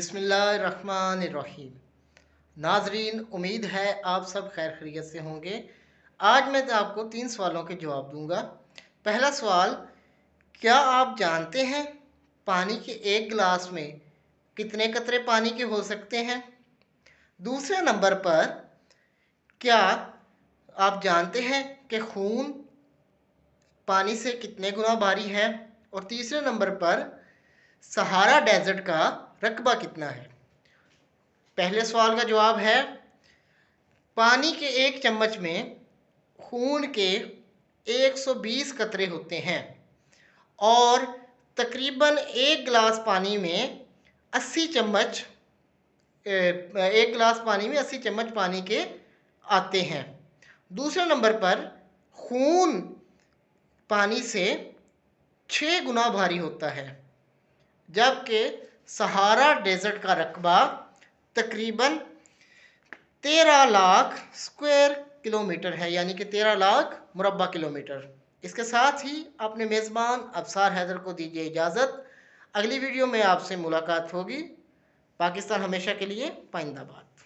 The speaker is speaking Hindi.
बिस्मिल्लाहिर्रहमानिर्रहीम। नाजरीन, उम्मीद है आप सब खैर खैरियत से होंगे। आज मैं आपको 3 सवालों के जवाब दूंगा। पहला सवाल, क्या आप जानते हैं पानी के एक गिलास में कितने कतरे पानी के हो सकते हैं? दूसरे नंबर पर, क्या आप जानते हैं कि खून पानी से कितने गुना भारी है? और तीसरे नंबर पर, सहारा डेजर्ट का रकबा कितना है? पहले सवाल का जवाब है, पानी के एक चम्मच में खून के 120 कतरे होते हैं और तकरीबन एक गिलास पानी में 80 चम्मच एक गिलास पानी में 80 चम्मच पानी के आते हैं। दूसरे नंबर पर, खून पानी से 6 गुना भारी होता है, जबकि सहारा डेजर्ट का रकबा तकरीबन 13 लाख स्क्वायर किलोमीटर है, यानी कि 13 लाख मुरब्बा किलोमीटर। इसके साथ ही अपने मेज़बान अब्सार हैदर को दीजिए इजाज़त। अगली वीडियो में आपसे मुलाकात होगी। पाकिस्तान हमेशा के लिए पाइंदाबाद।